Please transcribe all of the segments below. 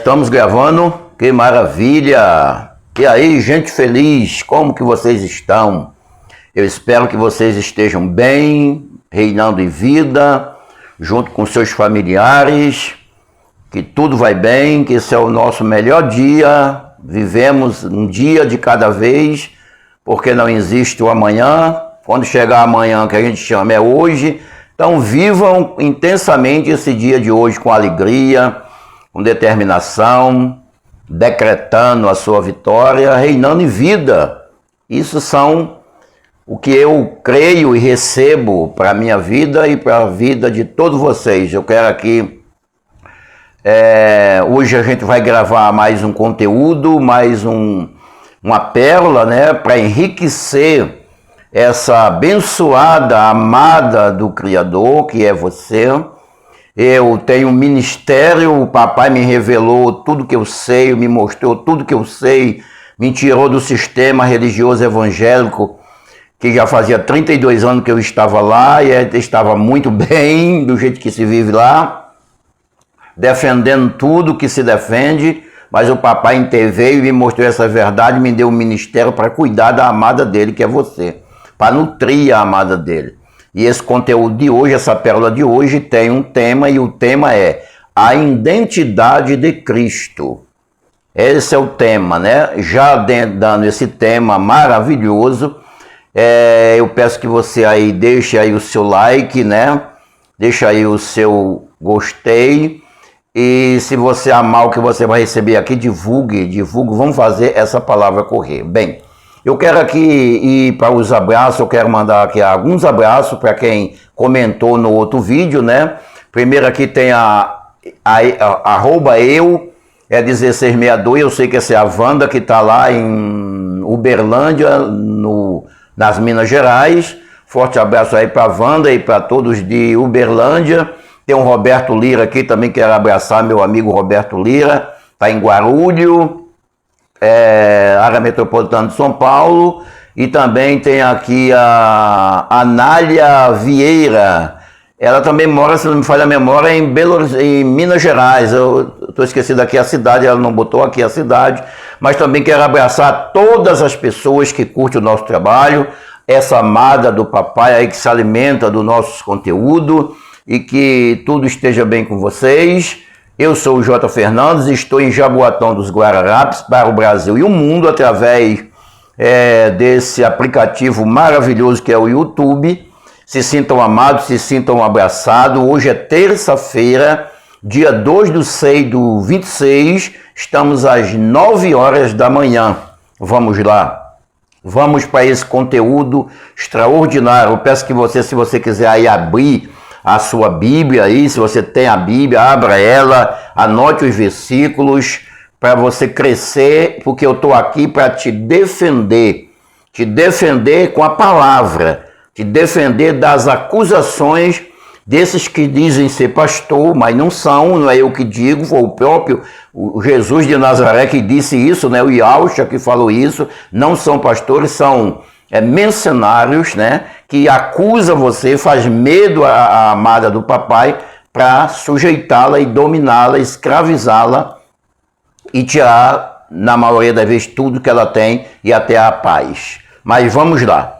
Estamos gravando, que maravilha! E aí, gente feliz, como que vocês estão? Eu espero que vocês estejam bem, reinando em vida, junto com seus familiares, que tudo vai bem, que esse é o nosso melhor dia, vivemos um dia de cada vez, porque não existe o amanhã, quando chegar amanhã, que a gente chama é hoje. Então vivam intensamente esse dia de hoje com alegria, com determinação, decretando a sua vitória, reinando em vida. Isso são o que eu creio e recebo para a minha vida e para a vida de todos vocês. Eu quero aqui, hoje a gente vai gravar mais um conteúdo, mais uma pérola, né, para enriquecer essa abençoada, amada do Criador, que é você. Eu tenho um ministério, o papai me revelou tudo que eu sei, me mostrou tudo que eu sei, me tirou do sistema religioso evangélico, que já fazia 32 anos que eu estava lá, e estava muito bem, do jeito que se vive lá, defendendo tudo que se defende, mas o papai interveio e me mostrou essa verdade, me deu um ministério para cuidar da amada dele, que é você, para nutrir a amada dele. E esse conteúdo de hoje, essa pérola de hoje, tem um tema, e o tema é a identidade de Cristo. Esse é o tema, né? Já dando esse tema maravilhoso, eu peço que você aí deixe aí o seu like, né? Deixa aí o seu gostei. E se você amar o que você vai receber aqui, divulgue, vamos fazer essa palavra correr. Bem, eu quero aqui ir para os abraços, eu quero mandar aqui alguns abraços para quem comentou no outro vídeo, né? Primeiro aqui tem arroba eu, 1662, eu sei que essa é a Wanda, que está lá em Uberlândia, nas Minas Gerais. Forte abraço aí para a Wanda e para todos de Uberlândia. Tem o Roberto Lira aqui também, quero abraçar meu amigo Roberto Lira, está em Guarulhos, área metropolitana de São Paulo. E também tem aqui a Anália Vieira, ela também mora, se não me falha a memória, em Minas Gerais. Eu estou esquecido aqui a cidade, ela não botou aqui a cidade, mas também quero abraçar todas as pessoas que curtem o nosso trabalho, essa amada do papai aí que se alimenta do nosso conteúdo, e que tudo esteja bem com vocês. Eu sou o J. Fernandes, estou em Jaboatão dos Guararapes para o Brasil e o mundo através desse aplicativo maravilhoso que é o YouTube. Se sintam amados, se sintam abraçados. Hoje é terça-feira, dia 2/6/26, estamos às 9 horas da manhã. Vamos lá, vamos para esse conteúdo extraordinário. Eu peço que você, se você quiser aí abrir a sua Bíblia aí, se você tem a Bíblia, abra ela, anote os versículos para você crescer, porque eu estou aqui para te defender com a palavra, te defender das acusações desses que dizem ser pastor, mas não são, não é eu que digo, foi o próprio Jesus de Nazaré que disse isso, né? O Yahshua que falou isso, não são pastores, são mercenários, né, que acusa você, faz medo à amada do papai para sujeitá-la e dominá-la, escravizá-la e tirar, na maioria das vezes, tudo que ela tem e até a paz. Mas vamos lá,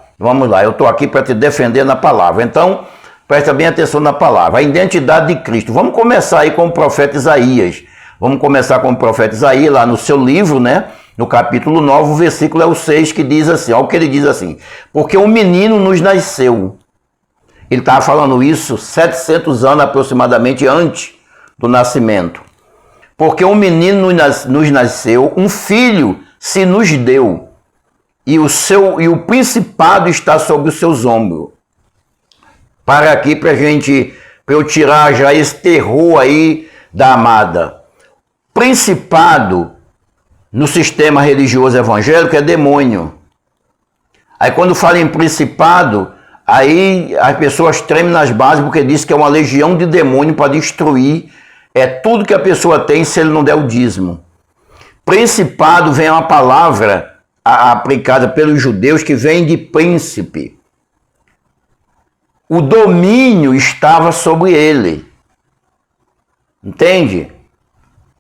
eu estou aqui para te defender na palavra. Então, presta bem atenção na palavra, a identidade de Cristo. Vamos começar aí com o profeta Isaías. Vamos começar com o profeta Isaías, lá no seu livro, né? No capítulo 9, o versículo é o 6, que diz assim, olha o que ele diz assim: porque um menino nos nasceu. Ele estava falando isso 700 anos aproximadamente antes do nascimento. Porque um menino nos nasceu, um filho se nos deu, e o principado está sobre os seus ombros. Para aqui, para eu tirar já esse terror aí da amada. Principado no sistema religioso evangélico é demônio. Aí quando fala em principado, aí as pessoas tremem nas bases porque diz que é uma legião de demônio para destruir tudo que a pessoa tem se ele não der o dízimo. Principado vem uma palavra aplicada pelos judeus que vem de príncipe. O domínio estava sobre ele. Entende?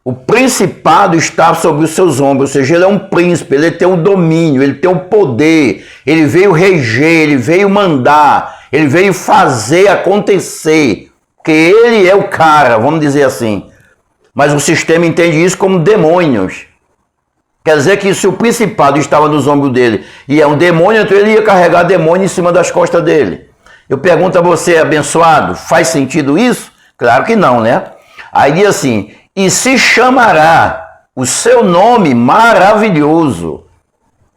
O principado está sobre os seus ombros, ou seja, ele é um príncipe, ele tem o domínio, ele tem o poder, ele veio reger, ele veio mandar, ele veio fazer acontecer, porque ele é o cara, vamos dizer assim. Mas o sistema entende isso como demônios. Quer dizer que se o principado estava nos ombros dele e é um demônio, então ele ia carregar demônio em cima das costas dele. Eu pergunto a você, abençoado, faz sentido isso? Claro que não, né? Aí diz assim, e se chamará o seu nome maravilhoso.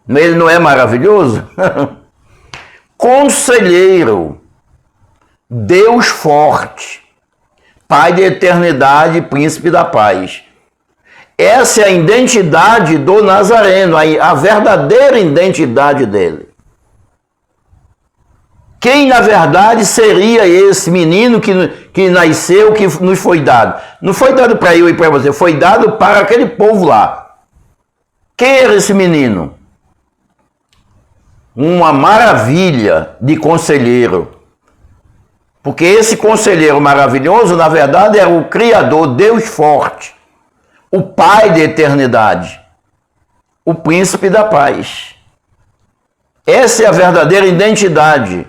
Ele não é maravilhoso? Conselheiro, Deus forte, Pai da eternidade, Príncipe da paz. Essa é a identidade do Nazareno, a verdadeira identidade dele. Quem, na verdade, seria esse menino que nasceu, que nos foi dado? Não foi dado para eu e para você, foi dado para aquele povo lá. Quem era esse menino? Uma maravilha de conselheiro. Porque esse conselheiro maravilhoso, na verdade, era o Criador, Deus forte, o Pai da eternidade, o Príncipe da paz. Essa é a verdadeira identidade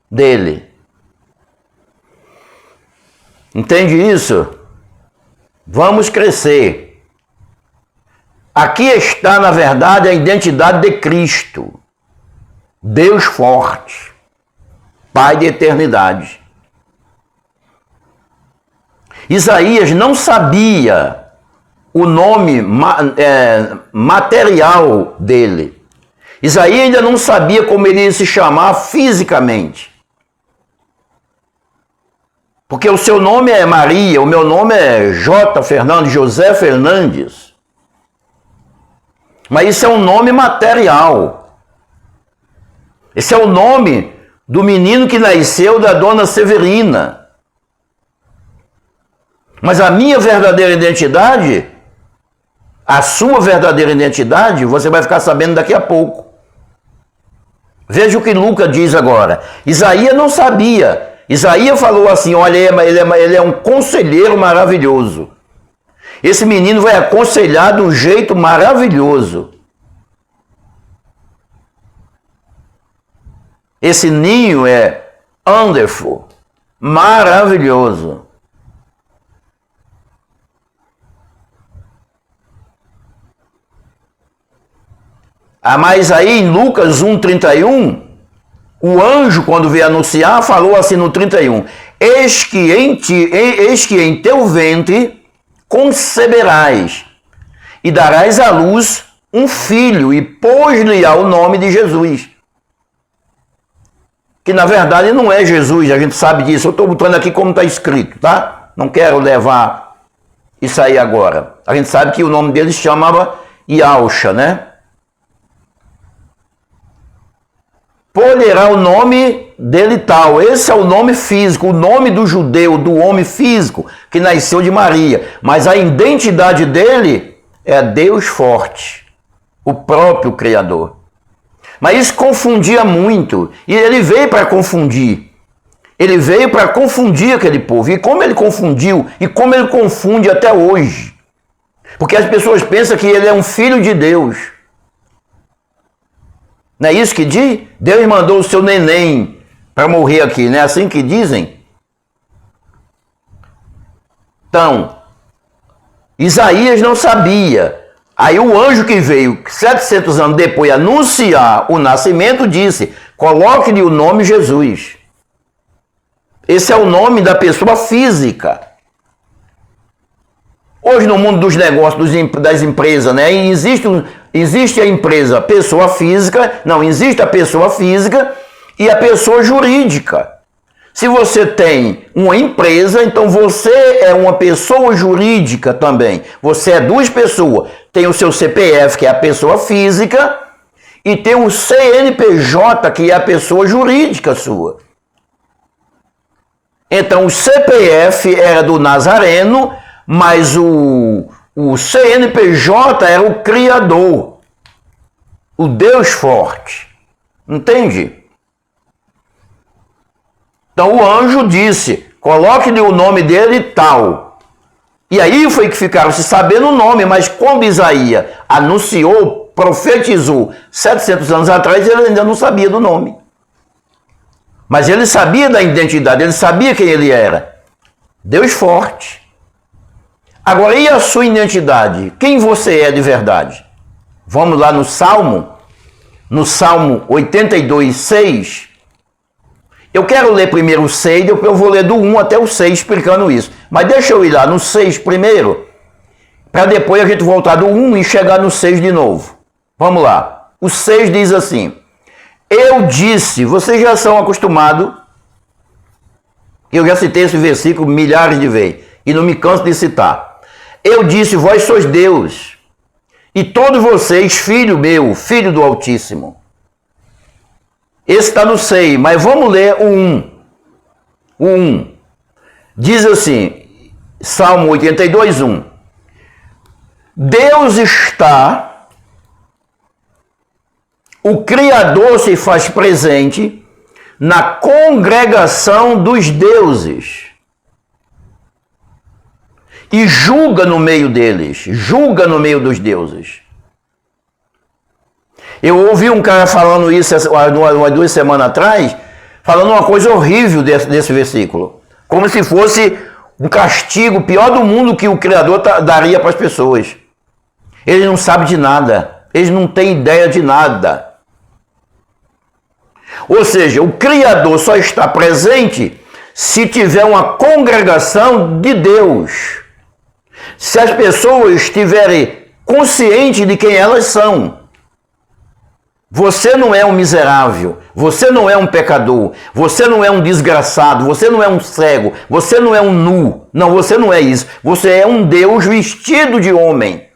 dele. Entende isso? Vamos crescer. Aqui está, na verdade, a identidade de Cristo. Deus forte, Pai de eternidade. Isaías não sabia o nome material dele. Isaías ainda não sabia como ele ia se chamar fisicamente. Porque o seu nome é Maria, o meu nome é J. Fernandes, José Fernandes. Mas isso é um nome material. Esse é o nome do menino que nasceu da dona Severina. Mas a minha verdadeira identidade, a sua verdadeira identidade, você vai ficar sabendo daqui a pouco. Veja o que Lucas diz agora. Isaías não sabia. Isaías falou assim, olha, ele é um conselheiro maravilhoso. Esse menino vai aconselhar de um jeito maravilhoso. Esse ninho é wonderful, maravilhoso. Mas aí em Lucas 1,31, o anjo, quando veio anunciar, falou assim no 31, eis que em teu ventre conceberás e darás à luz um filho, e pôs-lhe o nome de Jesus. Que na verdade não é Jesus, a gente sabe disso. Eu estou botando aqui como está escrito, tá? Não quero levar isso aí agora. A gente sabe que o nome dele se chamava Iausha, né? Poderá o nome dele tal. Esse é o nome físico, o nome do judeu, do homem físico, que nasceu de Maria. Mas a identidade dele é Deus forte, o próprio Criador. Mas isso confundia muito. E ele veio para confundir. Ele veio para confundir aquele povo. E como ele confundiu, e como ele confunde até hoje. Porque as pessoas pensam que ele é um filho de Deus. Não é isso que diz? Deus mandou o seu neném para morrer aqui, não é assim que dizem? Então, Isaías não sabia. Aí o anjo que veio 700 anos depois anunciar o nascimento disse, coloque-lhe o nome Jesus. Esse é o nome da pessoa física. Hoje no mundo dos negócios, das empresas, né? Existe a empresa pessoa física, não, existe a pessoa física e a pessoa jurídica. Se você tem uma empresa, então você é uma pessoa jurídica também. Você é duas pessoas. Tem o seu CPF, que é a pessoa física, e tem o CNPJ, que é a pessoa jurídica sua. Então o CPF era do Nazareno, mas o CNPJ era o Criador, o Deus forte. Entende? Então o anjo disse, coloque-lhe o nome dele tal. E aí foi que ficaram se sabendo o nome, mas quando Isaías anunciou, profetizou 700 anos atrás, ele ainda não sabia do nome. Mas ele sabia da identidade, ele sabia quem ele era. Deus forte. Agora, e a sua identidade? Quem você é de verdade? Vamos lá no Salmo 82, 6. Eu quero ler primeiro o 6, depois eu vou ler do 1 até o 6 explicando isso. Mas deixa eu ir lá no 6 primeiro, para depois a gente voltar do 1 e chegar no 6 de novo. Vamos lá. O 6 diz assim: eu disse, vocês já são acostumados, eu já citei esse versículo milhares de vezes, e não me canso de citar. Eu disse, vós sois Deus, e todos vocês, filho meu, filho do Altíssimo. Esse está no 6, mas vamos ler o 1. O 1. Diz assim, Salmo 82, 1. Deus está, o Criador se faz presente na congregação dos deuses e julga no meio deles, julga no meio dos deuses. Eu ouvi um cara falando isso umas 2 semanas atrás, falando uma coisa horrível desse versículo. Como se fosse um castigo pior do mundo que o Criador daria para as pessoas. Eles não sabem de nada. Eles não têm ideia de nada. Ou seja, o Criador só está presente se tiver uma congregação de Deus. Se as pessoas estiverem conscientes de quem elas são. Você não é um miserável, você não é um pecador, você não é um desgraçado, você não é um cego, você não é um nu. Não, você não é isso. Você é um Deus vestido de homem,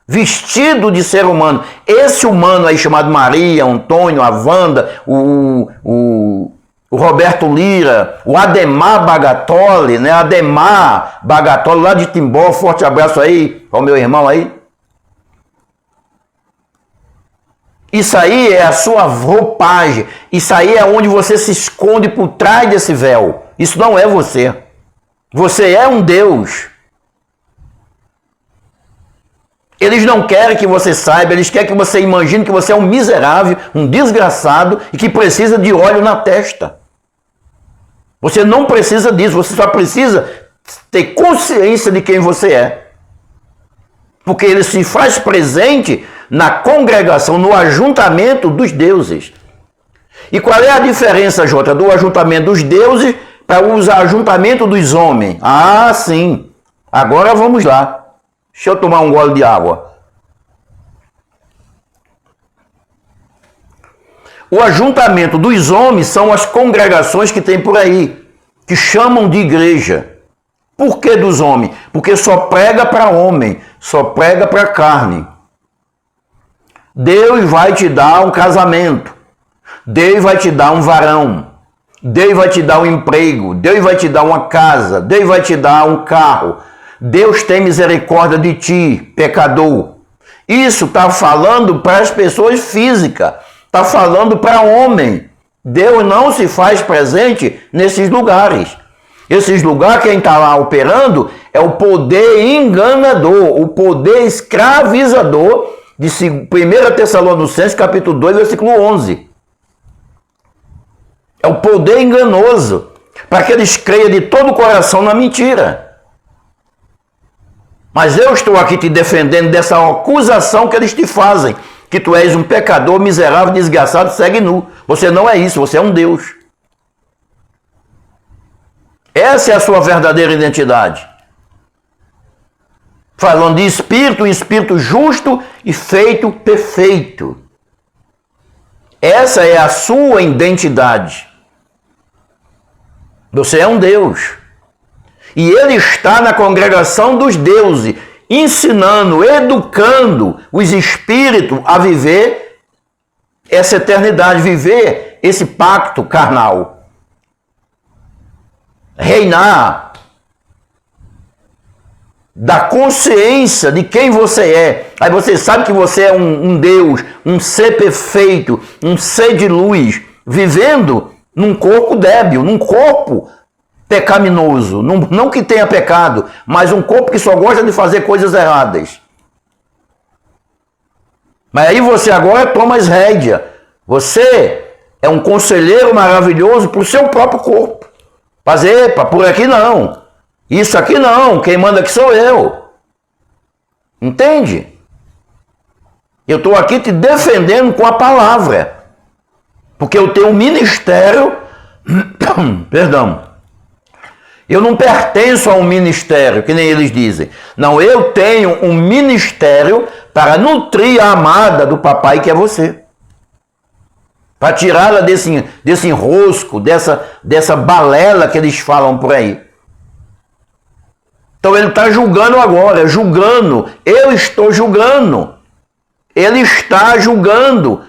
vestido de ser humano. Esse humano aí chamado Maria, o Antônio, a Wanda, o Roberto Lira, o Ademar Bagatoli, né? Ademar Bagatoli lá de Timbó, forte abraço aí ao meu irmão aí. Isso aí é a sua roupagem. Isso aí é onde você se esconde por trás desse véu. Isso não é você. Você é um Deus. Eles não querem que você saiba, eles querem que você imagine que você é um miserável, um desgraçado e que precisa de óleo na testa. Você não precisa disso, você só precisa ter consciência de quem você é. Porque ele se faz presente na congregação, no ajuntamento dos deuses. E qual é a diferença, Jota, do ajuntamento dos deuses para o ajuntamento dos homens? Ah, sim. Agora vamos lá. Deixa eu tomar um gole de água. O ajuntamento dos homens são as congregações que tem por aí, que chamam de igreja. Por que dos homens? Porque só prega para homem, só prega para carne. Deus vai te dar um casamento, Deus vai te dar um varão, Deus vai te dar um emprego, Deus vai te dar uma casa, Deus vai te dar um carro. Deus tem misericórdia de ti, pecador. Isso está falando para as pessoas físicas, está falando para homem. Deus não se faz presente nesses lugares. Esses lugares, quem está lá operando é o poder enganador, o poder escravizador de 1 Tessalonicenses, capítulo 2, versículo 11. É o poder enganoso, para que eles creiam de todo o coração na mentira. Mas eu estou aqui te defendendo dessa acusação que eles te fazem, que tu és um pecador, miserável, desgraçado, cego e nu. Você não é isso, você é um Deus. Essa é a sua verdadeira identidade. Falando de espírito, um espírito justo e feito perfeito. Essa é a sua identidade. Você é um Deus. E ele está na congregação dos deuses, ensinando, educando os espíritos a viver essa eternidade, viver esse pacto carnal. Reinar da consciência de quem você é. Aí você sabe que você é um Deus, um ser perfeito, um ser de luz, vivendo num corpo débil, num corpo pecaminoso, não que tenha pecado, mas um corpo que só gosta de fazer coisas erradas. Mas aí você agora toma as rédeas. Você é um conselheiro maravilhoso para o seu próprio corpo. Fazer, por aqui não. Isso aqui não, quem manda aqui sou eu. Entende? Eu estou aqui te defendendo com a palavra. Porque eu tenho um ministério, perdão, eu não pertenço a um ministério, que nem eles dizem. Não, eu tenho um ministério para nutrir a amada do papai que é você. Para tirá-la desse enrosco, dessa balela que eles falam por aí. Então ele está julgando agora, julgando. Eu estou julgando. Ele está julgando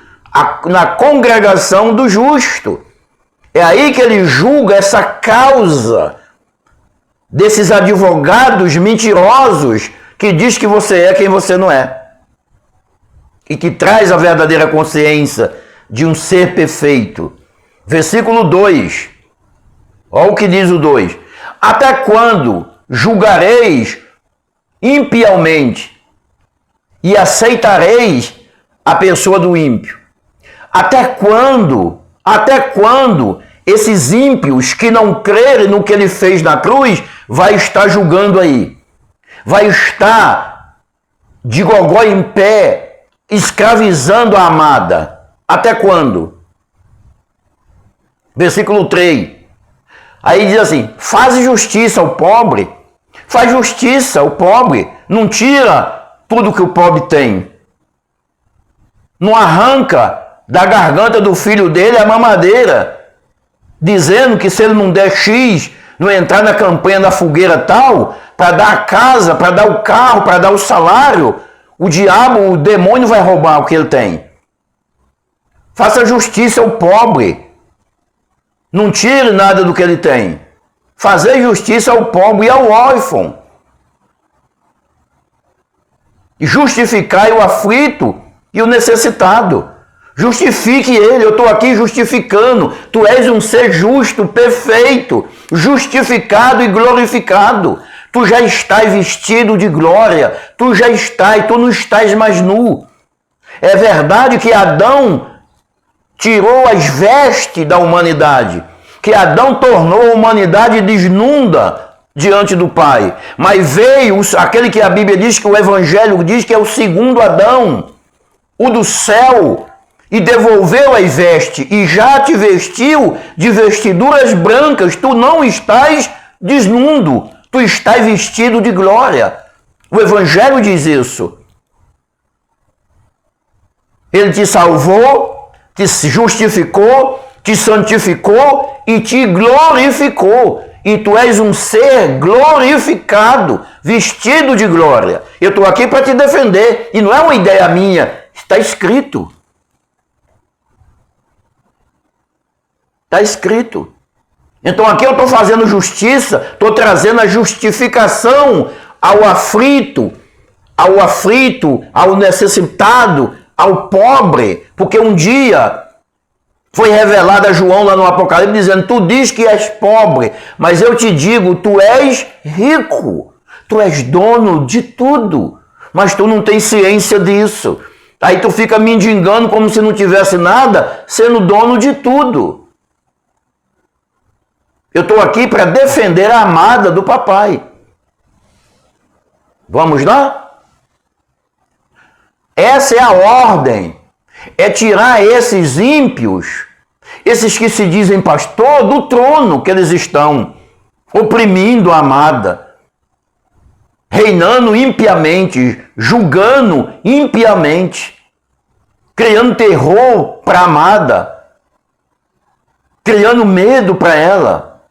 na congregação do justo. É aí que ele julga essa causa desses advogados mentirosos que diz que você é quem você não é. E que traz a verdadeira consciência de um ser perfeito. Versículo 2. Olha o que diz o 2. Até quando julgareis impiamente e aceitareis a pessoa do ímpio? Até quando esses ímpios que não crerem no que ele fez na cruz vai estar julgando aí? Vai estar de gogó em pé, escravizando a amada. Até quando? Versículo 3. Aí diz assim, faz justiça ao pobre. Faz justiça ao pobre. Não tira tudo que o pobre tem. Não arranca da garganta do filho dele a mamadeira, dizendo que se ele não der X, não entrar na campanha da fogueira tal, para dar a casa, para dar o carro, para dar o salário, o diabo, o demônio vai roubar o que ele tem. Faça justiça ao pobre. Não tire nada do que ele tem. Fazer justiça ao pobre e ao órfão. Justificai o aflito e o necessitado. Justifique ele. Eu estou aqui justificando. Tu és um ser justo, perfeito, justificado e glorificado. Tu já estás vestido de glória. Tu já estás, tu não estás mais nu. É verdade que Adão tirou as vestes da humanidade, que Adão tornou a humanidade desnuda diante do Pai. Mas veio aquele que a Bíblia diz, que o Evangelho diz que é o segundo Adão, o do céu, e devolveu as vestes, e já te vestiu de vestiduras brancas. Tu não estás desnudo, tu estás vestido de glória. O Evangelho diz isso. Ele te salvou, te justificou, te santificou e te glorificou. E tu és um ser glorificado, vestido de glória. Eu estou aqui para te defender. E não é uma ideia minha, está escrito. Está escrito. Então aqui eu estou fazendo justiça, estou trazendo a justificação ao aflito, ao necessitado, ao pobre, porque um dia foi revelado a João lá no Apocalipse dizendo, tu diz que és pobre, mas eu te digo, tu és rico, tu és dono de tudo, mas tu não tens ciência disso. Aí tu fica mendigando como se não tivesse nada, sendo dono de tudo. Eu estou aqui para defender a amada do papai. Vamos lá? Essa é a ordem, é tirar esses ímpios, esses que se dizem pastor, do trono que eles estão, oprimindo a amada, reinando impiamente, julgando impiamente, criando terror para a amada, criando medo para ela.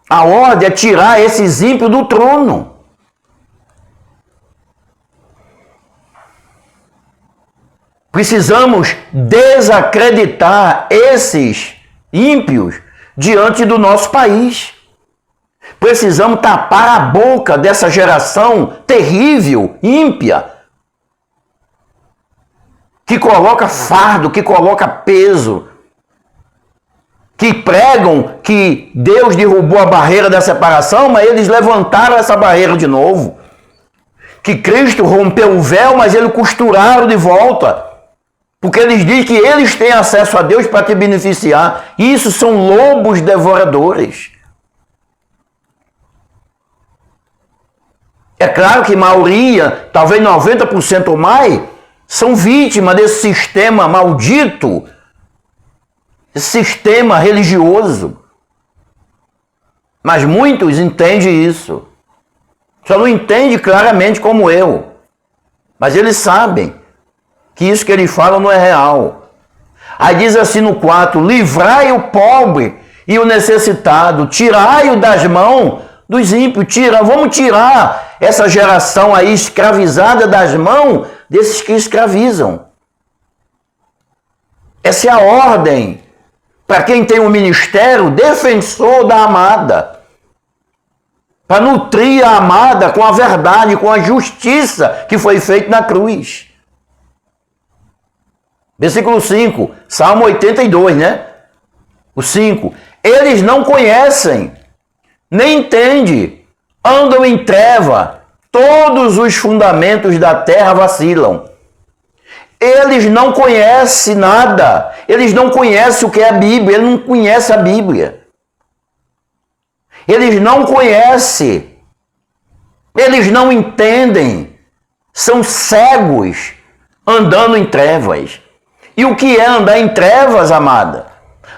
A ordem é tirar esses ímpios do trono. Precisamos desacreditar esses ímpios diante do nosso país. Precisamos tapar a boca dessa geração terrível, ímpia, que coloca fardo, que coloca peso, que pregam que Deus derrubou a barreira da separação, mas eles levantaram essa barreira de novo. Que Cristo rompeu o véu, mas eles costuraram de volta. Porque eles dizem que eles têm acesso a Deus para te beneficiar. Isso são lobos devoradores. É claro que a maioria, talvez 90% ou mais, são vítimas desse sistema maldito, esse sistema religioso. Mas muitos entendem isso. Só não entendem claramente como eu. Mas eles sabem que isso que eles falam não é real. Aí diz assim no 4, livrai o pobre e o necessitado, tirai-o das mãos dos ímpios. Vamos tirar essa geração aí escravizada das mãos desses que escravizam. Essa é a ordem para quem tem um ministério defensor da amada. Para nutrir a amada com a verdade, com a justiça que foi feita na cruz. Versículo 5, Salmo 82, né? O 5. Eles não conhecem, nem entendem, andam em treva, todos os fundamentos da terra vacilam. Eles não conhecem nada, eles não conhecem o que é a Bíblia, eles não conhecem a Bíblia. Eles não conhecem, eles não entendem, são cegos andando em trevas. E o que é andar em trevas, amada?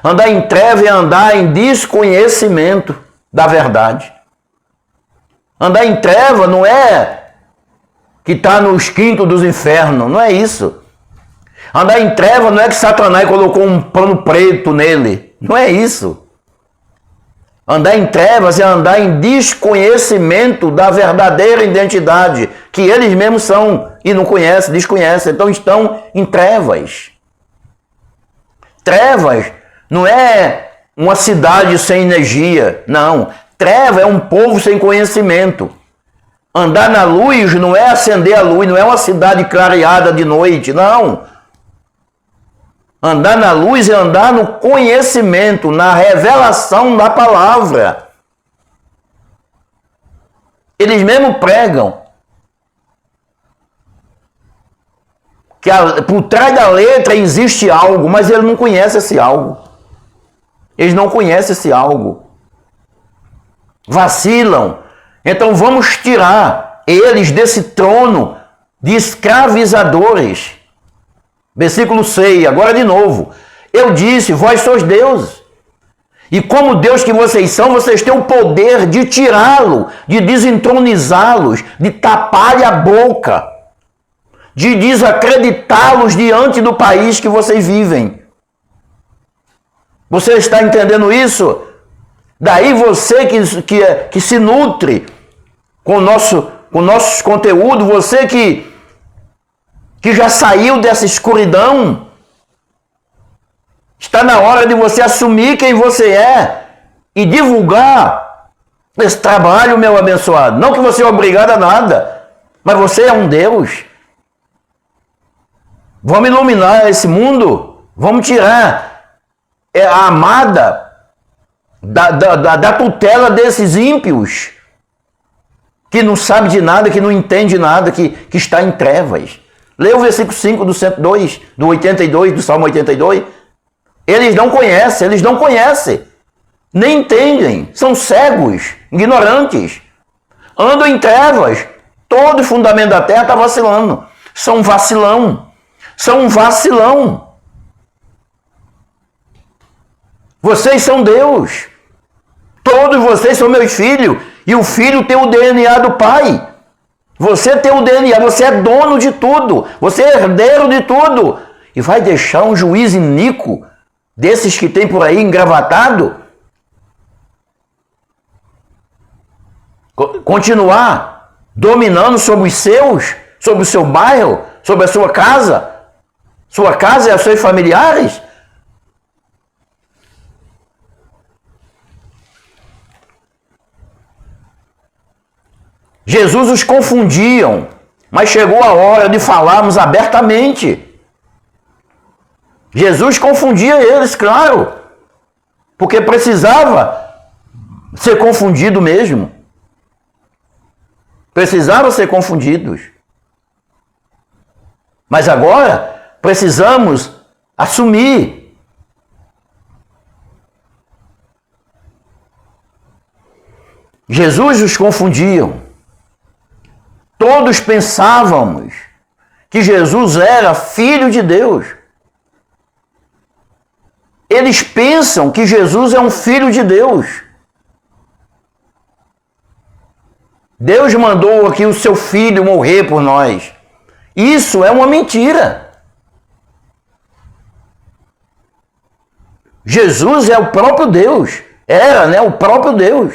Andar em trevas é andar em desconhecimento da verdade. Andar em treva não é que está nos quintos dos infernos, não é isso. Andar em treva não é que Satanás colocou um pano preto nele, não é isso. Andar em trevas é andar em desconhecimento da verdadeira identidade, que eles mesmos são e não conhecem, desconhecem, então estão em trevas. Trevas não é uma cidade sem energia, não. Treva é um povo sem conhecimento. Andar na luz não é acender a luz, não é uma cidade clareada de noite, não. Andar na luz é andar no conhecimento, na revelação da palavra. Eles mesmo pregam que por trás da letra existe algo, mas ele não conhece esse algo. Eles não conhecem esse algo. Vacilam. Então vamos tirar eles desse trono de escravizadores. Versículo 6, agora de novo. Eu disse, vós sois deuses. E como Deus que vocês são, vocês têm o poder de tirá-lo, de desentronizá-los, de tapar-lhe a boca, de desacreditá-los diante do país que vocês vivem. Você está entendendo isso? Daí você que se nutre com nossos conteúdos, você que já saiu dessa escuridão, está na hora de você assumir quem você é e divulgar esse trabalho, meu abençoado. Não que você é obrigado a nada, mas você é um Deus. Vamos iluminar esse mundo, vamos tirar a amada da tutela desses ímpios, que não sabe de nada, que não entende nada, que está em trevas. Lê o versículo 5 do 102, do 82, do Salmo 82. Eles não conhecem, nem entendem, são cegos, ignorantes, andam em trevas, todo o fundamento da terra está vacilando, são um vacilão. Vocês são Deus, todos vocês são meus filhos, e o filho tem o DNA do pai. Você tem o DNA, você é dono de tudo, você é herdeiro de tudo, e vai deixar um juiz iníquo desses que tem por aí engravatado continuar dominando sobre os seus, sobre o seu bairro, sobre a sua casa e os seus familiares? Jesus os confundiam, mas chegou a hora de falarmos abertamente. Jesus confundia eles, claro. Porque precisava ser confundido mesmo. Precisava ser confundidos. Mas agora precisamos assumir. Jesus os confundiam. Todos pensávamos que Jesus era filho de Deus. Eles pensam que Jesus é um filho de Deus. Deus mandou aqui o seu filho morrer por nós. Isso é uma mentira. Jesus é o próprio Deus. Era, né? O próprio Deus.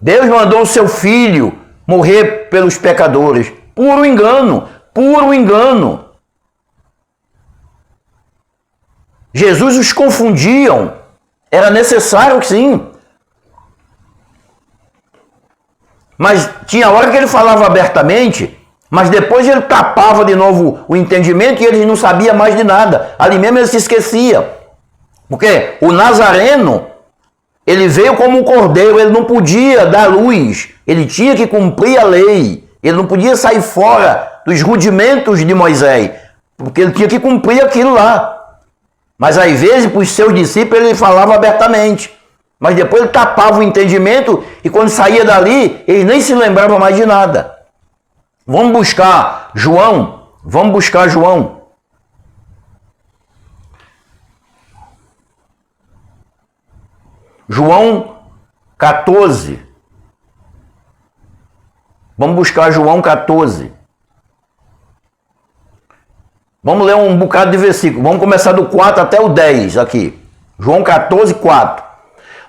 Deus mandou o seu filho morrer pelos pecadores. Puro engano. Puro engano. Jesus os confundiam. Era necessário que sim. Mas tinha hora que ele falava abertamente, mas depois ele tapava de novo o entendimento e eles não sabiam mais de nada. Ali mesmo ele se esquecia. Porque o Nazareno, ele veio como um cordeiro, ele não podia dar luz. Ele tinha que cumprir a lei. Ele não podia sair fora dos rudimentos de Moisés. Porque ele tinha que cumprir aquilo lá. Mas às vezes, para os seus discípulos, ele falava abertamente. Mas depois ele tapava o entendimento e quando saía dali, ele nem se lembrava mais de nada. Vamos buscar João. Vamos buscar João. João 14. Vamos buscar João 14. Vamos ler um bocado de versículo. Vamos começar do 4 até o 10 aqui. João 14, 4.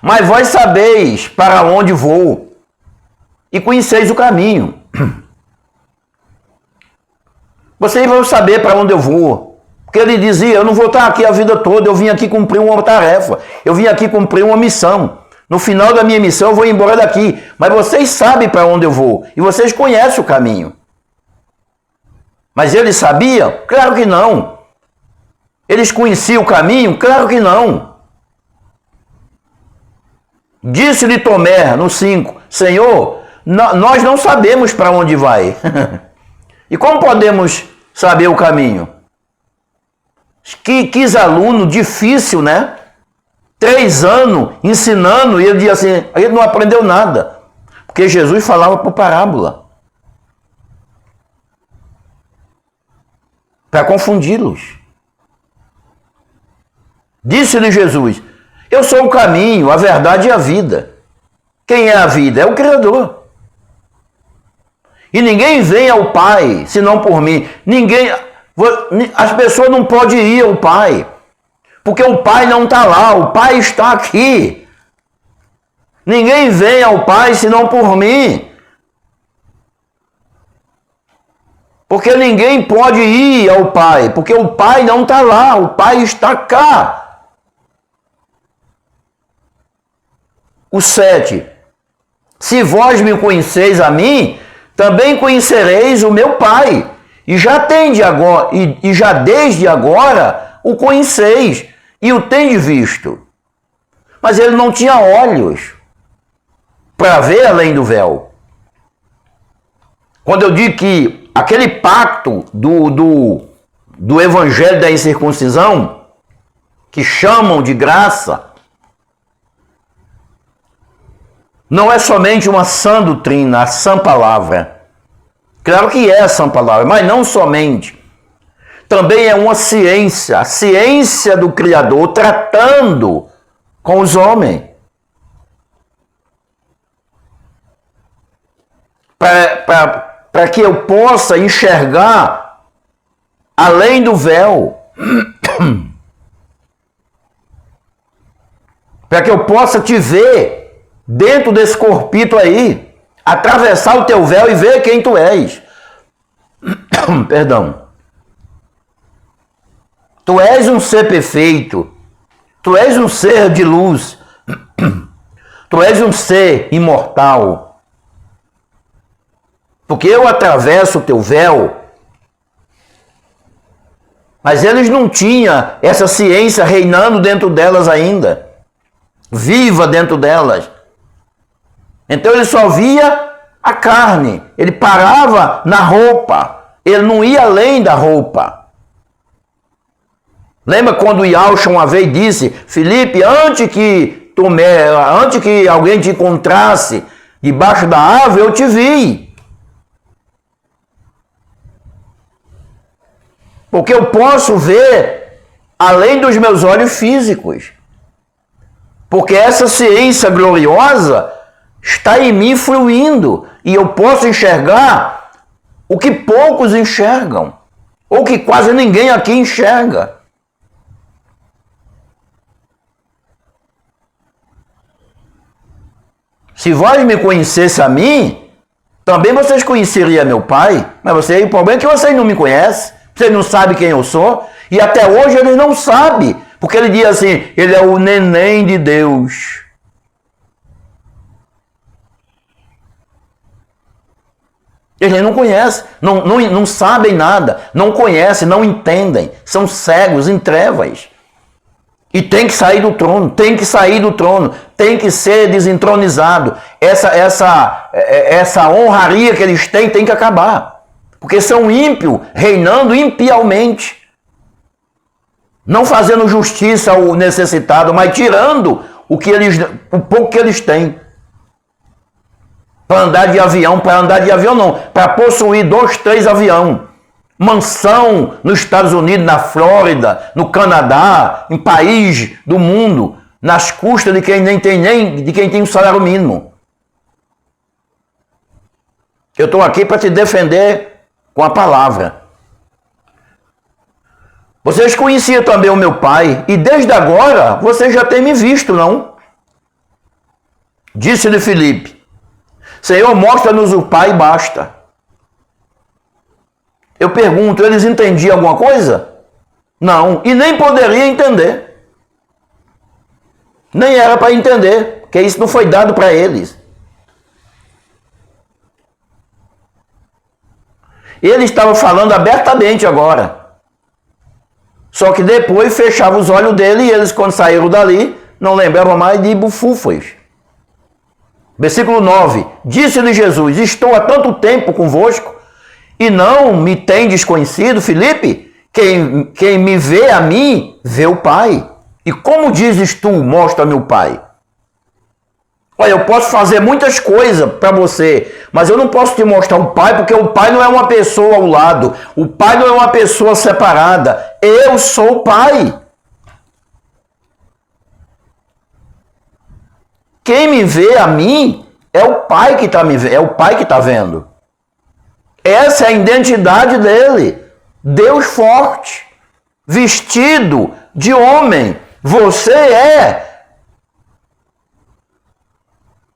Mas vós sabeis para onde vou e conheceis o caminho. Vocês vão saber para onde eu vou. Porque ele dizia, eu não vou estar aqui a vida toda, eu vim aqui cumprir uma tarefa. Eu vim aqui cumprir uma missão. No final da minha missão eu vou embora daqui. Mas vocês sabem para onde eu vou. E vocês conhecem o caminho. Mas eles sabiam? Claro que não. Eles conheciam o caminho? Claro que não. Disse-lhe Tomé, no 5, Senhor, nós não sabemos para onde vai. E como podemos saber o caminho? Que aluno difícil, né? 3 anos ensinando e ele dizia assim, ele não aprendeu nada. Porque Jesus falava por parábola. Para confundi-los. Disse-lhe Jesus, eu sou o caminho, a verdade e a vida. Quem é a vida? É o Criador. E ninguém vem ao Pai, senão por mim. As pessoas não podem ir ao Pai, porque o Pai não está lá, o Pai está aqui. Ninguém vem ao Pai, senão por mim. Porque ninguém pode ir ao Pai, porque o Pai não está lá, o Pai está cá. O 7. Se vós me conheceis a mim, também conhecereis o meu Pai. E já desde agora o conheceis e o tendes visto. Mas ele não tinha olhos para ver além do véu. Quando eu digo que aquele pacto do evangelho da incircuncisão, que chamam de graça, não é somente uma sã doutrina, a sã palavra. Claro que é a sã palavra, mas não somente. Também é uma ciência, a ciência do Criador tratando com os homens. Para que eu possa enxergar além do véu. Para que eu possa te ver dentro desse corpito aí, atravessar o teu véu e ver quem tu és. Perdão. Tu és um ser perfeito. Tu és um ser de luz. Tu és um ser imortal. Porque eu atravesso o teu véu Mas eles não tinham essa ciência reinando dentro delas ainda, viva dentro delas. Então ele só via a carne, ele parava na roupa, ele não ia além da roupa. Lembra quando Yahshua uma vez disse: Filipe, antes que alguém te encontrasse debaixo da árvore, eu te vi. Porque eu posso ver além dos meus olhos físicos. Porque essa ciência gloriosa está em mim fluindo. E eu posso enxergar o que poucos enxergam. Ou que quase ninguém aqui enxerga. Se vós me conhecessem a mim, também vocês conheceriam meu Pai. Mas o problema é que vocês não me conhecem. Vocês não sabem quem eu sou. E até hoje eles não sabem. Porque ele diz assim: ele é o neném de Deus. Eles não conhecem, não sabem nada, não conhecem, não entendem. São cegos em trevas. E tem que sair do trono, tem que sair do trono, tem que ser desentronizado. Essa honraria que eles têm tem que acabar. Porque são ímpios, reinando impiamente. Não fazendo justiça ao necessitado, mas tirando o pouco que eles têm. Para andar de avião não, para possuir 2, 3 aviões. Mansão nos Estados Unidos, na Flórida, no Canadá, em país do mundo, nas custas de quem de quem tem um salário mínimo. Eu estou aqui para te defender com a palavra. Vocês conheciam também o meu Pai, e desde agora vocês já têm me visto, não? Disse-lhe Filipe: Senhor, mostra-nos o Pai e basta. Eu pergunto, eles entendiam alguma coisa? Não, e nem poderiam entender. Nem era para entender, porque isso não foi dado para eles. Ele estava falando abertamente agora. Só que depois fechava os olhos dele e eles, quando saíram dali, não lembravam mais de bufufas. Versículo 9. Disse-lhe Jesus: estou há tanto tempo convosco e não me tendes conhecido, Filipe? Quem me vê a mim, vê o Pai. E como dizes tu, mostra-me o Pai? Olha, eu posso fazer muitas coisas para você, mas eu não posso te mostrar o Pai, porque o Pai não é uma pessoa ao lado. O Pai não é uma pessoa separada. Eu sou o Pai. Quem me vê a mim é o Pai que está me vendo, é o Pai que está vendo. Essa é a identidade dele. Deus forte, vestido de homem. Você é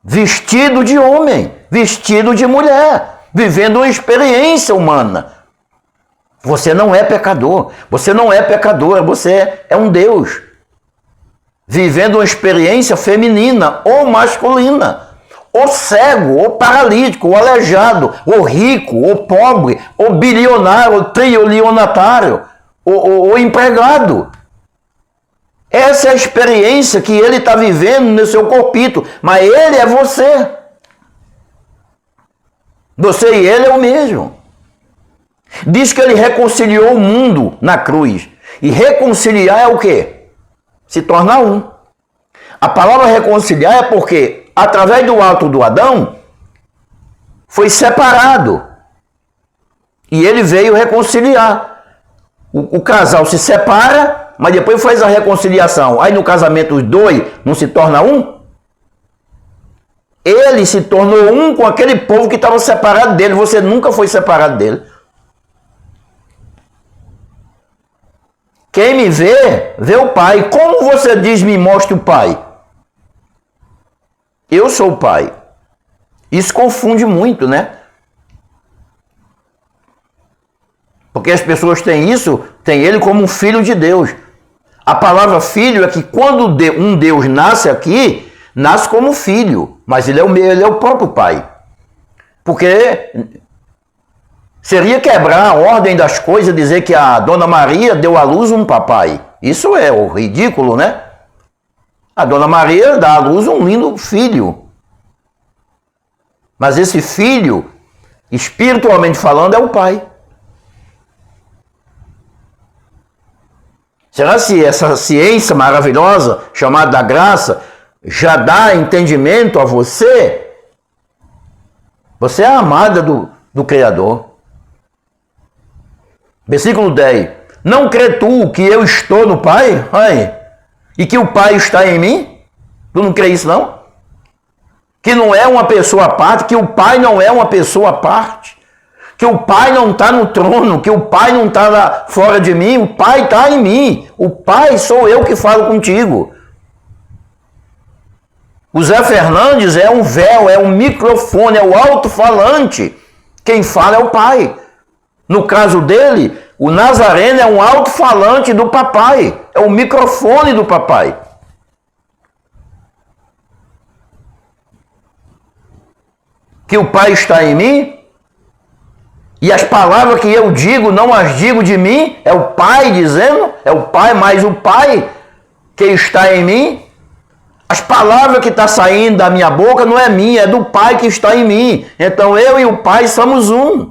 vestido de homem, vestido de mulher, vivendo uma experiência humana. Você não é pecador, você não é pecadora, você é um Deus. Vivendo uma experiência feminina ou masculina. Ou cego, ou paralítico, ou aleijado, ou rico, ou pobre, ou bilionário, ou trilionatário, ou empregado. Essa é a experiência que ele está vivendo no seu corpito, mas ele é você. Você e ele é o mesmo. Diz que ele reconciliou o mundo na cruz. E reconciliar é o quê? Se tornar um. A palavra reconciliar é porque através do ato do Adão, foi separado. E ele veio reconciliar. O casal se separa, mas depois faz a reconciliação. Aí no casamento os dois não se torna um? Ele se tornou um com aquele povo que estava separado dele. Você nunca foi separado dele. Quem me vê, vê o Pai. Como você diz, me mostre o Pai? Eu sou o Pai. Isso confunde muito, né? Porque as pessoas têm ele como um filho de Deus. A palavra filho é que quando um Deus nasce aqui, nasce como filho. Mas ele é o próprio Pai. Porque Seria quebrar a ordem das coisas, dizer que a Dona Maria deu à luz um papai. Isso é o ridículo, né? A Dona Maria dá à luz um lindo filho. Mas esse filho, espiritualmente falando, é o pai. Será que essa ciência maravilhosa, chamada da graça, já dá entendimento a você? Você é a amada do Criador. Versículo 10. Não crê tu que eu estou no Pai? Ai, e que o Pai está em mim? Tu não crê isso, não? Que não é uma pessoa à parte, que o Pai não é uma pessoa à parte, que o Pai não está no trono, que o Pai não está lá fora de mim, o Pai está em mim. O Pai sou eu que falo contigo. O Zé Fernandes é um véu, é um microfone, é o alto-falante. Quem fala é o Pai. No caso dele, o Nazareno é um alto-falante do papai, é o microfone do papai. Que o Pai está em mim, e as palavras que eu digo, não as digo de mim, é o Pai dizendo, é o Pai, mas o Pai que está em mim. As palavras que estão saindo da minha boca não é minha, é do Pai que está em mim. Então eu e o Pai somos um.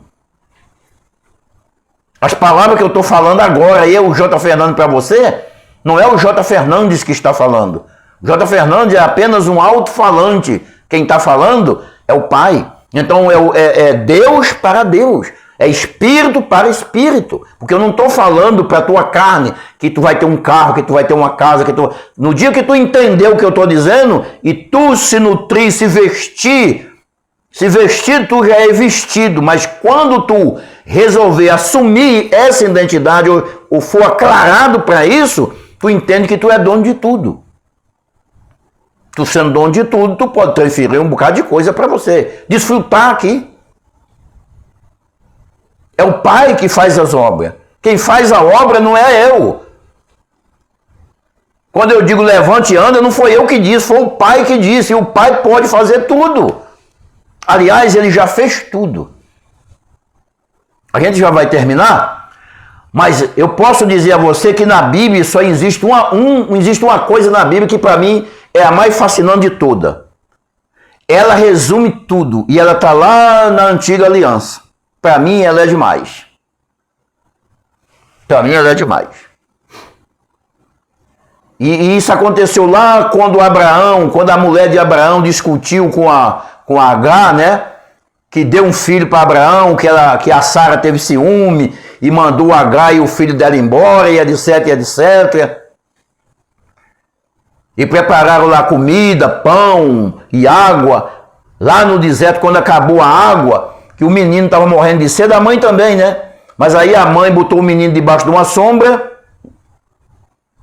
As palavras que eu estou falando agora, eu, J. Fernandes, para você, não é o J. Fernandes que está falando. O J. Fernandes é apenas um alto-falante. Quem está falando é o Pai. Então é Deus para Deus. É espírito para espírito. Porque eu não estou falando para a tua carne que tu vai ter um carro, que tu vai ter uma casa. No dia que tu entender o que eu estou dizendo e tu se nutrir, se vestir, tu já é vestido. Mas quando tu resolver assumir essa identidade ou for aclarado para isso, tu entende que tu é dono de tudo. Tu sendo dono de tudo, tu pode transferir um bocado de coisa para você. Desfrutar aqui. É o Pai que faz as obras. Quem faz a obra não é eu. Quando eu digo levante e anda, não foi eu que disse, foi o Pai que disse. E o Pai pode fazer tudo. Aliás, ele já fez tudo. A gente já vai terminar, mas eu posso dizer a você que na Bíblia só existe uma coisa na Bíblia que para mim é a mais fascinante de toda. Ela resume tudo e ela está lá na Antiga Aliança. Para mim ela é demais. Para mim ela é demais. E isso aconteceu lá quando a mulher de Abraão discutiu com a Agar, né? Que deu um filho para Abraão, que a Sara teve ciúme e mandou Agar e o filho dela embora, e etc, e etc. E prepararam lá comida, pão e água. Lá no deserto, quando acabou a água, que o menino estava morrendo de sede, a mãe também, né? Mas aí a mãe botou o menino debaixo de uma sombra.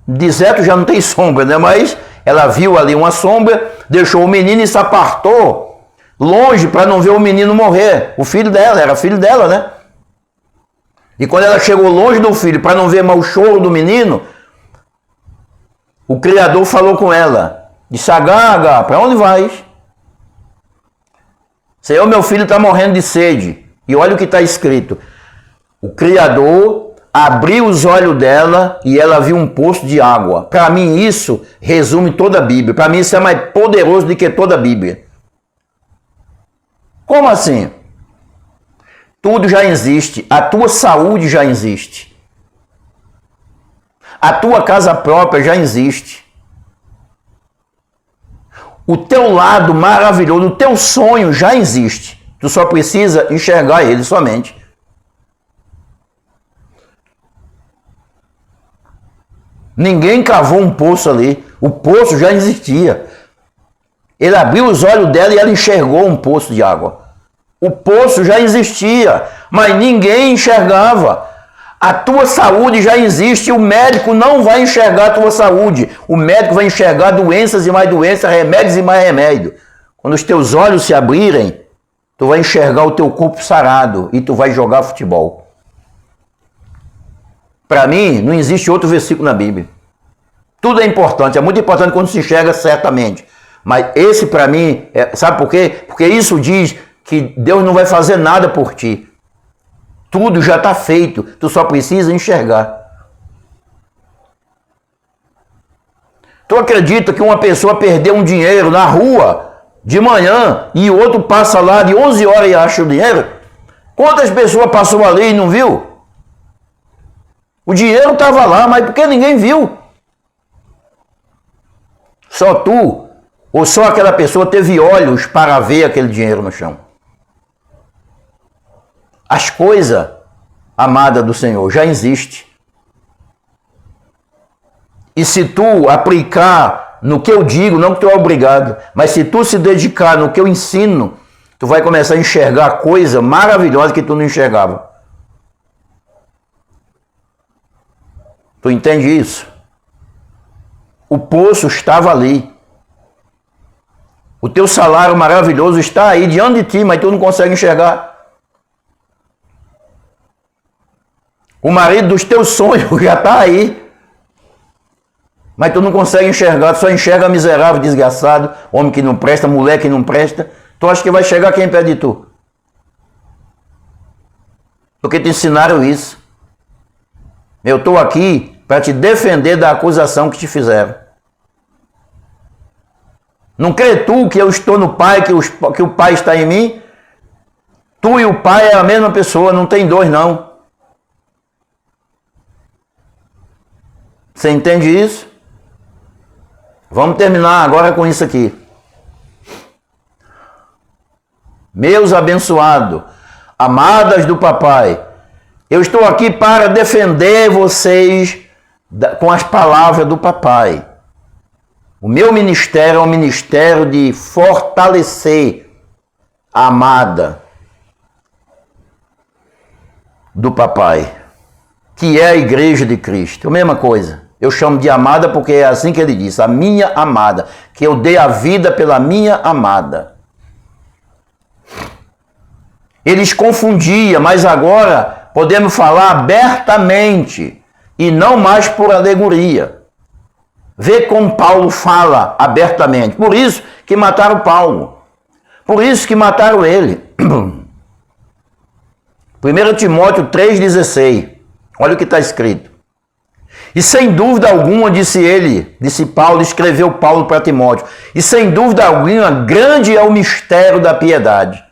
Deserto já não tem sombra, né? Mas ela viu ali uma sombra, deixou o menino e se apartou longe para não ver o menino morrer. O filho dela, era filho dela, né? E quando ela chegou longe do filho para não ver mais o choro do menino, o Criador falou com ela. Disse: Agar, para onde vais? Senhor, meu filho está morrendo de sede. E olha o que está escrito. O Criador abriu os olhos dela e ela viu um poço de água. Para mim isso resume toda a Bíblia. Para mim isso é mais poderoso do que toda a Bíblia. Como assim? Tudo já existe. A tua saúde já existe. A tua casa própria já existe. O teu lado maravilhoso, o teu sonho já existe. Tu só precisa enxergar ele somente. Ninguém cavou um poço ali. O poço já existia. Ele abriu os olhos dela e ela enxergou um poço de água. O poço já existia, mas ninguém enxergava. A tua saúde já existe, o médico não vai enxergar a tua saúde. O médico vai enxergar doenças e mais doenças, remédios e mais remédios. Quando os teus olhos se abrirem, tu vai enxergar o teu corpo sarado e tu vai jogar futebol. Para mim, não existe outro versículo na Bíblia. Tudo é importante, é muito importante quando se enxerga certamente. Mas esse para mim, sabe por quê? Porque isso diz que Deus não vai fazer nada por ti. Tudo já está feito, tu só precisa enxergar. Tu acredita que uma pessoa perdeu um dinheiro na rua de manhã e o outro passa lá de 11 horas e acha o dinheiro? Quantas pessoas passou ali e não viu? O dinheiro estava lá, mas porque ninguém viu? Só tu ou só aquela pessoa teve olhos para ver aquele dinheiro no chão? As coisas, amada do Senhor, já existem. E se tu aplicar no que eu digo, não que tu é obrigado, mas se tu se dedicar no que eu ensino, tu vai começar a enxergar coisa maravilhosa que tu não enxergava. Tu entende isso? O poço estava ali. O teu salário maravilhoso está aí diante de ti, mas tu não consegue enxergar. O marido dos teus sonhos já está aí. Mas tu não consegue enxergar, tu só enxerga miserável, desgraçado, homem que não presta, mulher que não presta. Tu acha que vai chegar quem pede tu? Porque te ensinaram isso. Eu estou aqui para te defender da acusação que te fizeram. Não crê tu que eu estou no Pai, que o Pai está em mim? Tu e o Pai é a mesma pessoa, não tem dois não. Você entende isso? Vamos terminar agora com isso aqui. Meus abençoados, amadas do papai, eu estou aqui para defender vocês com as palavras do papai. O meu ministério é um ministério de fortalecer a amada do papai, que é a igreja de Cristo. A mesma coisa. Eu chamo de amada porque é assim que ele diz, a minha amada, que eu dei a vida pela minha amada. Eles confundiam, mas agora podemos falar abertamente e não mais por alegoria. Vê como Paulo fala abertamente. Por isso que mataram Paulo. Por isso que mataram ele. 1 Timóteo 3,16. Olha o que está escrito. E sem dúvida alguma, disse Paulo, escreveu Paulo para Timóteo, e sem dúvida alguma, grande é o mistério da piedade.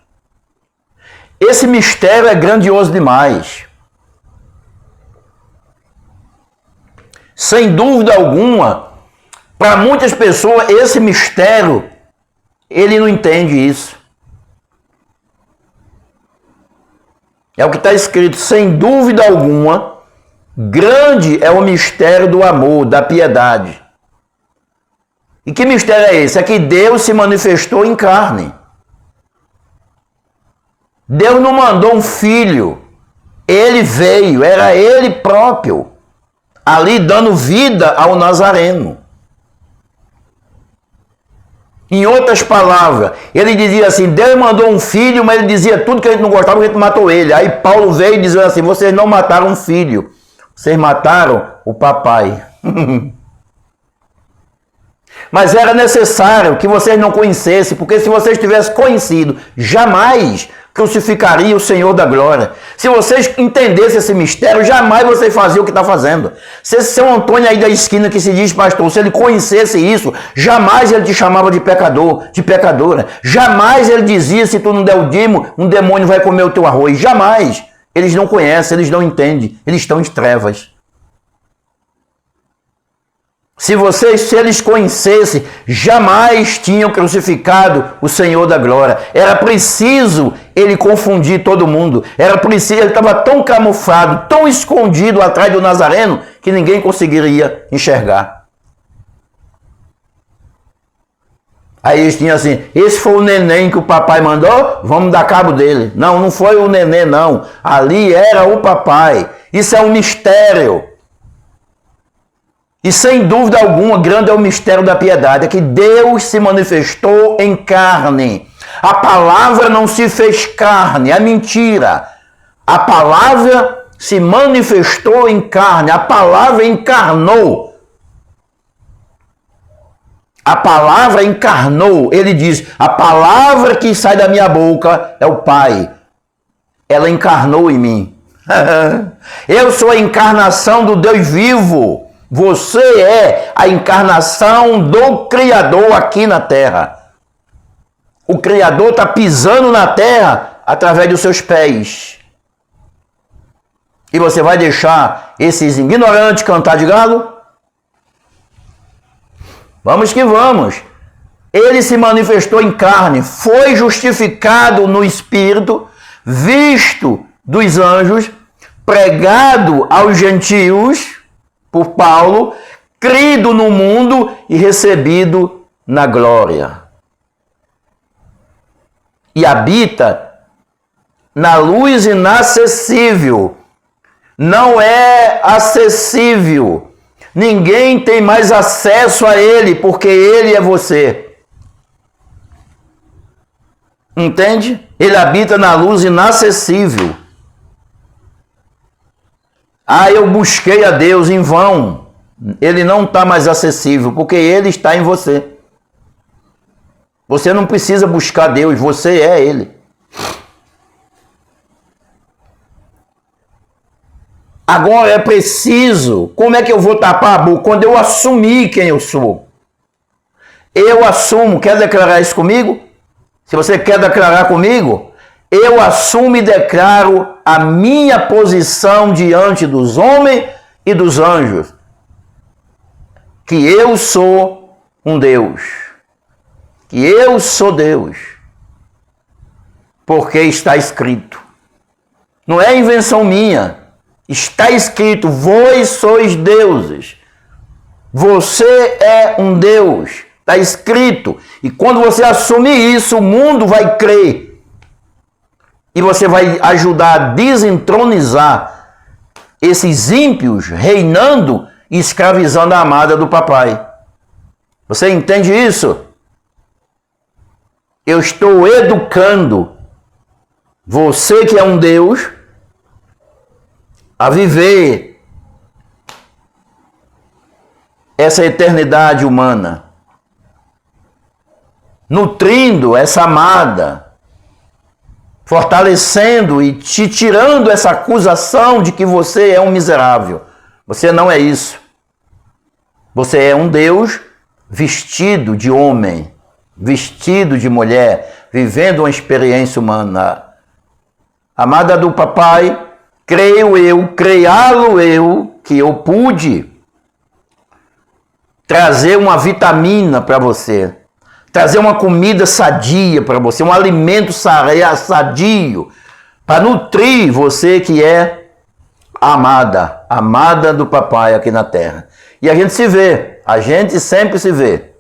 Esse mistério é grandioso demais. Sem dúvida alguma, para muitas pessoas, esse mistério, ele não entende isso. É o que está escrito, sem dúvida alguma, grande é o mistério do amor, da piedade. E que mistério é esse? É que Deus se manifestou em carne. Deus não mandou um filho. Ele veio, era ele próprio, ali dando vida ao Nazareno. Em outras palavras, ele dizia assim, Deus mandou um filho, mas ele dizia tudo que a gente não gostava, a gente matou ele. Aí Paulo veio e dizia assim, vocês não mataram um filho, vocês mataram o papai. Mas era necessário que vocês não conhecessem, porque se vocês tivessem conhecido, jamais crucificaria o Senhor da glória. Se vocês entendessem esse mistério, jamais vocês faziam o que está fazendo. Se esse São Antônio aí da esquina que se diz pastor, se ele conhecesse isso, jamais ele te chamava de pecador, de pecadora. Jamais ele dizia, se tu não der o dízimo, um demônio vai comer o teu arroz. Jamais. Eles não conhecem, eles não entendem, eles estão em trevas. Se eles conhecessem, jamais tinham crucificado o Senhor da glória. Era preciso ele confundir todo mundo. Era preciso, ele estava tão camuflado, tão escondido atrás do Nazareno, que ninguém conseguiria enxergar. Aí eles tinham assim, esse foi o neném que o papai mandou, vamos dar cabo dele. Não, não foi o neném não, ali era o papai. Isso é um mistério. E sem dúvida alguma, grande é o mistério da piedade, é que Deus se manifestou em carne. A palavra não se fez carne, é mentira. A palavra se manifestou em carne, a palavra encarnou. A palavra encarnou, ele diz, a palavra que sai da minha boca é o Pai. Ela encarnou em mim. Eu sou a encarnação do Deus vivo. Você é a encarnação do Criador aqui na terra. O Criador está pisando na terra através dos seus pés. E você vai deixar esses ignorantes cantar de galo? Vamos que vamos. Ele se manifestou em carne, foi justificado no Espírito, visto dos anjos, pregado aos gentios por Paulo, crido no mundo e recebido na glória. E habita na luz inacessível. Não é acessível. Ninguém tem mais acesso a ele, porque ele é você. Entende? Ele habita na luz inacessível. Eu busquei a Deus em vão. Ele não está mais acessível, porque ele está em você. Você não precisa buscar Deus, você é ele. Agora é preciso, como é que eu vou tapar a boca? Quando eu assumir quem eu sou. Eu assumo, quer declarar isso comigo? Se você quer declarar comigo, eu assumo e declaro a minha posição diante dos homens e dos anjos. Que eu sou um Deus. Que eu sou Deus. Porque está escrito. Não é invenção minha. Está escrito, vós sois deuses. Você é um Deus. Está escrito. E quando você assumir isso, o mundo vai crer. E você vai ajudar a desentronizar esses ímpios reinando e escravizando a amada do papai. Você entende isso? Eu estou educando você que é um Deus a viver essa eternidade humana, nutrindo essa amada, fortalecendo e te tirando essa acusação de que você é um miserável. Você não é isso. Você é um Deus vestido de homem, vestido de mulher, vivendo uma experiência humana. Amada do papai, creiá-lo eu, que eu pude trazer uma vitamina para você, trazer uma comida sadia para você, um alimento sadio, para nutrir você que é amada do papai aqui na terra. E a gente se vê, a gente sempre se vê.